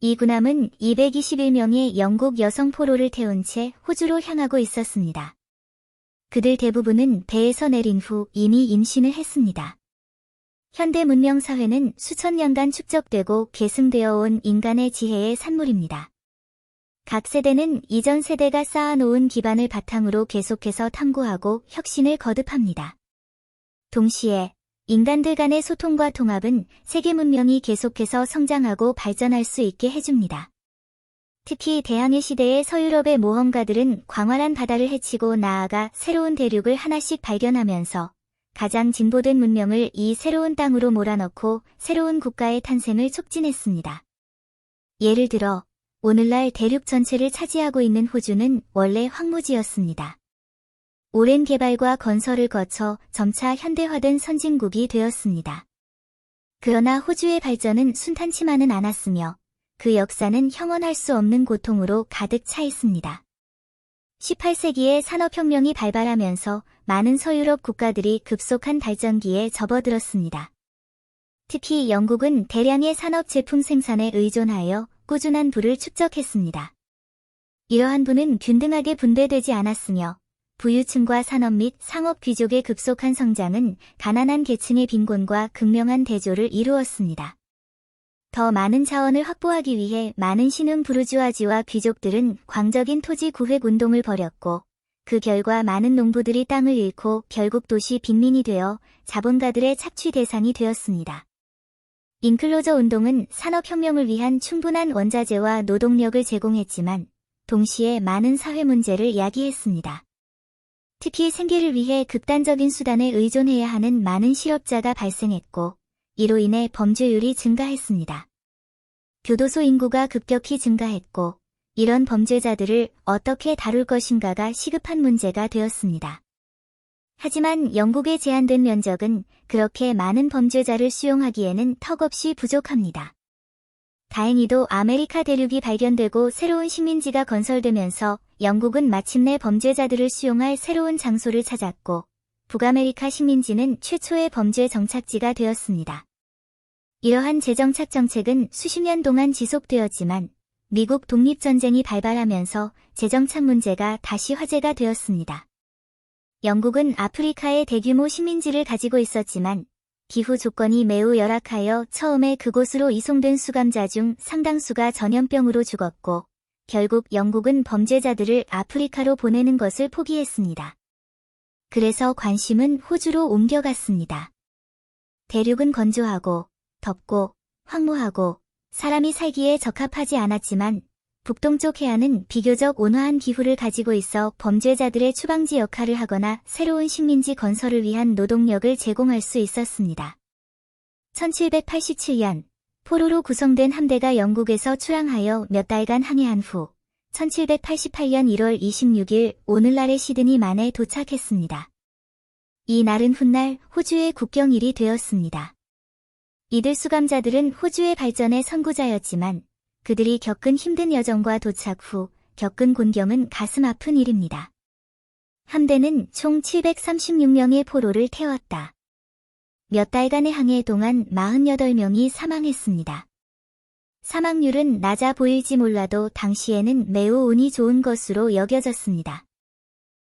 이 군함은 221명의 영국 여성 포로를 태운 채 호주로 향하고 있었습니다. 그들 대부분은 배에서 내린 후 이미 임신을 했습니다. 현대 문명 사회는 수천 년간 축적되고 계승되어 온 인간의 지혜의 산물입니다. 각 세대는 이전 세대가 쌓아놓은 기반을 바탕으로 계속해서 탐구하고 혁신을 거듭합니다. 동시에 인간들 간의 소통과 통합은 세계 문명이 계속해서 성장하고 발전할 수 있게 해줍니다. 특히 대항해 시대의 서유럽의 모험가들은 광활한 바다를 헤치고 나아가 새로운 대륙을 하나씩 발견하면서 가장 진보된 문명을 이 새로운 땅으로 몰아넣고 새로운 국가의 탄생을 촉진했습니다. 예를 들어 오늘날 대륙 전체를 차지하고 있는 호주는 원래 황무지였습니다. 오랜 개발과 건설을 거쳐 점차 현대화된 선진국이 되었습니다. 그러나 호주의 발전은 순탄치만은 않았으며 그 역사는 형언할 수 없는 고통으로 가득 차 있습니다. 18세기에 산업혁명이 발발하면서 많은 서유럽 국가들이 급속한 발전기에 접어들었습니다. 특히 영국은 대량의 산업 제품 생산에 의존하여 꾸준한 부를 축적했습니다. 이러한 부는 균등하게 분배되지 않았으며 부유층과 산업 및 상업 귀족의 급속한 성장은 가난한 계층의 빈곤과 극명한 대조를 이루었습니다. 더 많은 자원을 확보하기 위해 많은 신흥 부르주아지와 귀족들은 광적인 토지 구획 운동을 벌였고 그 결과 많은 농부들이 땅을 잃고 결국 도시 빈민이 되어 자본가들의 착취 대상이 되었습니다. 인클로저 운동은 산업혁명을 위한 충분한 원자재와 노동력을 제공했지만 동시에 많은 사회 문제를 야기했습니다. 특히 생계를 위해 극단적인 수단에 의존해야 하는 많은 실업자가 발생했고 이로 인해 범죄율이 증가했습니다. 교도소 인구가 급격히 증가했고 이런 범죄자들을 어떻게 다룰 것인가가 시급한 문제가 되었습니다. 하지만 영국의 제한된 면적은 그렇게 많은 범죄자를 수용하기에는 턱없이 부족합니다. 다행히도 아메리카 대륙이 발견되고 새로운 식민지가 건설되면서 영국은 마침내 범죄자들을 수용할 새로운 장소를 찾았고 북아메리카 식민지는 최초의 범죄 정착지가 되었습니다. 이러한 재정착 정책은 수십 년 동안 지속되었지만 미국 독립전쟁이 발발하면서 재정착 문제가 다시 화제가 되었습니다. 영국은 아프리카에 대규모 식민지를 가지고 있었지만 기후 조건이 매우 열악하여 처음에 그곳으로 이송된 수감자 중 상당수가 전염병으로 죽었고 결국 영국은 범죄자들을 아프리카로 보내는 것을 포기했습니다. 그래서 관심은 호주로 옮겨갔습니다. 대륙은 건조하고 덥고 황무하고 사람이 살기에 적합하지 않았지만 북동쪽 해안은 비교적 온화한 기후를 가지고 있어 범죄자들의 추방지 역할을 하거나 새로운 식민지 건설을 위한 노동력을 제공할 수 있었습니다. 1787년 포로로 구성된 함대가 영국에서 출항하여 몇 달간 항해한 후 1788년 1월 26일 오늘날의 시드니만에 도착했습니다. 이 날은 훗날 호주의 국경일이 되었습니다. 이들 수감자들은 호주의 발전의 선구자였지만 그들이 겪은 힘든 여정과 도착 후 겪은 곤경은 가슴 아픈 일입니다. 함대는 총 736명의 포로를 태웠다. 몇 달간의 항해 동안 48명이 사망했습니다. 사망률은 낮아 보일지 몰라도 당시에는 매우 운이 좋은 것으로 여겨졌습니다.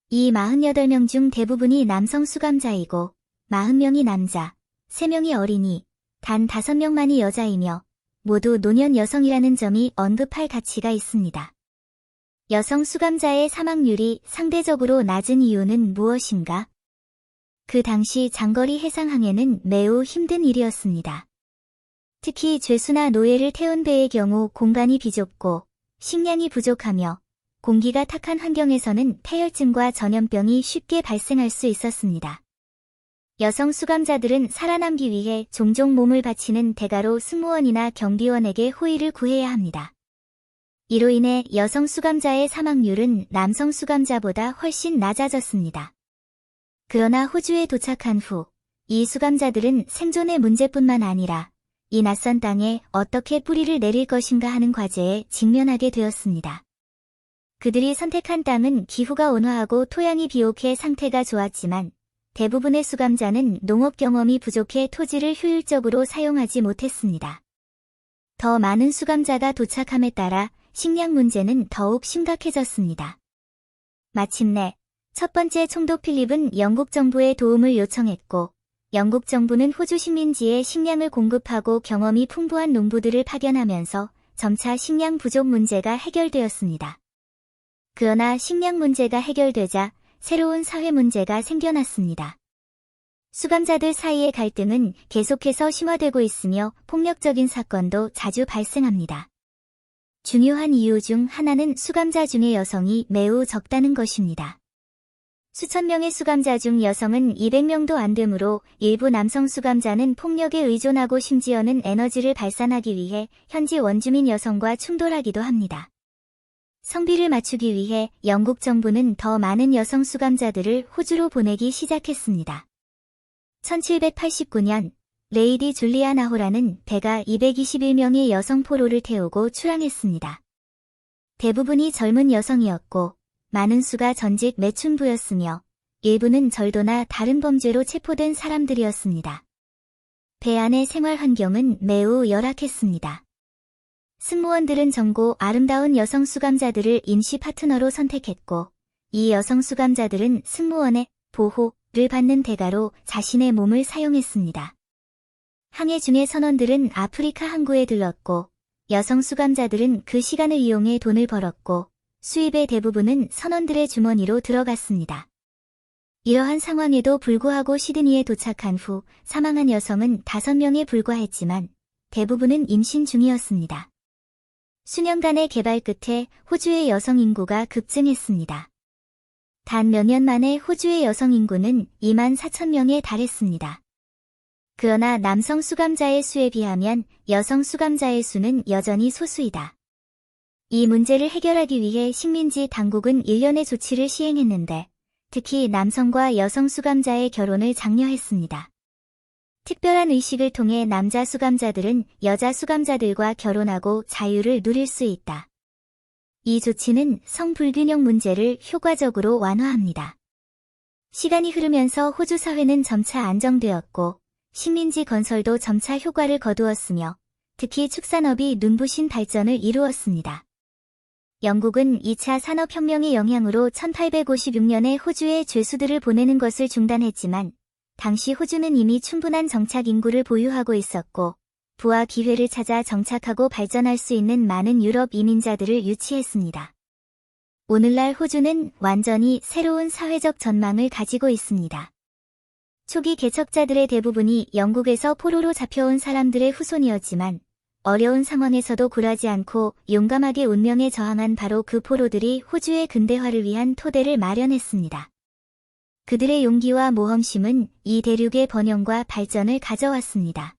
이 48명 중 대부분이 남성 수감자이고 40명이 남자, 3명이 어린이, 단 5명만이 여자이며 모두 노년 여성이라는 점이 언급할 가치가 있습니다. 여성 수감자의 사망률이 상대적으로 낮은 이유는 무엇인가? 그 당시 장거리 해상 항해는 매우 힘든 일이었습니다. 특히 죄수나 노예를 태운 배의 경우 공간이 비좁고 식량이 부족하며 공기가 탁한 환경에서는 폐혈증과 전염병이 쉽게 발생할 수 있었습니다. 여성 수감자들은 살아남기 위해 종종 몸을 바치는 대가로 승무원이나 경비원에게 호의를 구해야 합니다. 이로 인해 여성 수감자의 사망률은 남성 수감자보다 훨씬 낮아졌습니다. 그러나 호주에 도착한 후 이 수감자들은 생존의 문제뿐만 아니라 이 낯선 땅에 어떻게 뿌리를 내릴 것인가 하는 과제에 직면하게 되었습니다. 그들이 선택한 땅은 기후가 온화하고 토양이 비옥해 상태가 좋았지만 대부분의 수감자는 농업 경험이 부족해 토지를 효율적으로 사용하지 못했습니다. 더 많은 수감자가 도착함에 따라 식량 문제는 더욱 심각해졌습니다. 마침내 첫 번째 총독 필립은 영국 정부에 도움을 요청했고, 영국 정부는 호주 식민지에 식량을 공급하고 경험이 풍부한 농부들을 파견하면서 점차 식량 부족 문제가 해결되었습니다. 그러나 식량 문제가 해결되자 새로운 사회 문제가 생겨났습니다. 수감자들 사이의 갈등은 계속해서 심화되고 있으며 폭력적인 사건도 자주 발생합니다. 중요한 이유 중 하나는 수감자 중의 여성이 매우 적다는 것입니다. 수천 명의 수감자 중 여성은 200명도 안 되므로 일부 남성 수감자는 폭력에 의존하고 심지어는 에너지를 발산하기 위해 현지 원주민 여성과 충돌하기도 합니다. 성비를 맞추기 위해 영국 정부는 더 많은 여성 수감자들을 호주로 보내기 시작했습니다. 1789년 레이디 줄리아 나호라는 배가 221명의 여성 포로를 태우고 출항했습니다. 대부분이 젊은 여성이었고 많은 수가 전직 매춘부였으며 일부는 절도나 다른 범죄로 체포된 사람들이었습니다. 배 안의 생활 환경은 매우 열악했습니다. 승무원들은 젊고 아름다운 여성 수감자들을 임시 파트너로 선택했고, 이 여성 수감자들은 승무원의 보호를 받는 대가로 자신의 몸을 사용했습니다. 항해 중의 선원들은 아프리카 항구에 들렀고, 여성 수감자들은 그 시간을 이용해 돈을 벌었고, 수입의 대부분은 선원들의 주머니로 들어갔습니다. 이러한 상황에도 불구하고 시드니에 도착한 후 사망한 여성은 5명에 불과했지만 대부분은 임신 중이었습니다. 수년간의 개발 끝에 호주의 여성 인구가 급증했습니다. 단 몇 년 만에 호주의 여성 인구는 24,000명에 달했습니다. 그러나 남성 수감자의 수에 비하면 여성 수감자의 수는 여전히 소수이다. 이 문제를 해결하기 위해 식민지 당국은 일련의 조치를 시행했는데, 특히 남성과 여성 수감자의 결혼을 장려했습니다. 특별한 의식을 통해 남자 수감자들은 여자 수감자들과 결혼하고 자유를 누릴 수 있다. 이 조치는 성불균형 문제를 효과적으로 완화합니다. 시간이 흐르면서 호주 사회는 점차 안정되었고, 식민지 건설도 점차 효과를 거두었으며, 특히 축산업이 눈부신 발전을 이루었습니다. 영국은 2차 산업혁명의 영향으로 1856년에 호주에 죄수들을 보내는 것을 중단했지만, 당시 호주는 이미 충분한 정착 인구를 보유하고 있었고, 부와 기회를 찾아 정착하고 발전할 수 있는 많은 유럽 이민자들을 유치했습니다. 오늘날 호주는 완전히 새로운 사회적 전망을 가지고 있습니다. 초기 개척자들의 대부분이 영국에서 포로로 잡혀온 사람들의 후손이었지만, 어려운 상황에서도 굴하지 않고 용감하게 운명에 저항한 바로 그 포로들이 호주의 근대화를 위한 토대를 마련했습니다. 그들의 용기와 모험심은 이 대륙의 번영과 발전을 가져왔습니다.